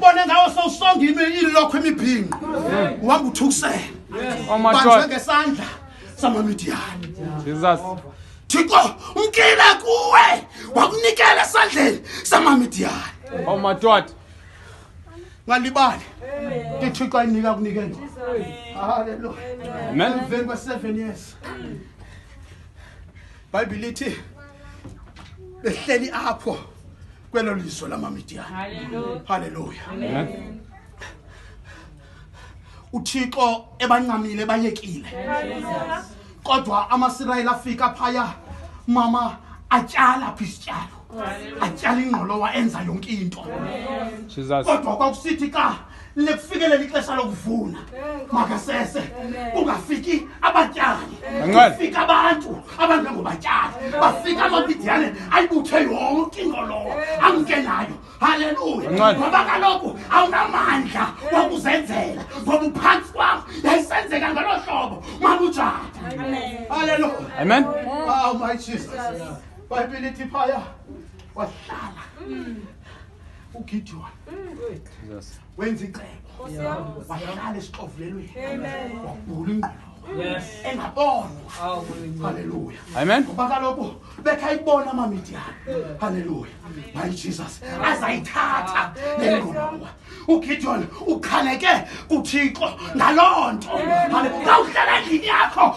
sibone ngawo sowusongime ilokho emibhinqo uhamba uthukisela banjwe ngesandla samamidiyani Jesus. Thixo umkile kuwe wakunikela esandleni samamidiyani Oh my God. ngalibali Thixo ayinika kunikela haleluya Amen. emveni kwe7 years Bible lithi behleli apho kwelo lizwe lamamidiyani haleluya Amen. uThixo ebancamile bayekile kodwa amaSirayeli afika phaya mama atyala phisitshalo atyala ingqolowa enza yonke into Jesus. kodwa kwakusithi ka lekufikelela ixesha lokuvuna makasese ungafiki abatyali ufika abantu abangengobatyali bafika amamidiyane ayibuthe yonke ingqolowa amkenayo haleluya ngoba kaloku awunamandla wokuzenzela ngoba uphansi kwakho yayisenzeka ngalo hlobo malujata haleluya Amen. oh my Jesus Bible lithi phaya wahlala uGideon Jesus. wenza icebo wahlala esixovulelweni wabhula ingqolowa engabonwa haleluya Amen. ngoba kaloku bekhayibona amamidiyani haleluya my Jesus azayithatha le ngqolowa uGideon ukhaneke kuThixo ngaloo nto haleluya uhlala endlini yakho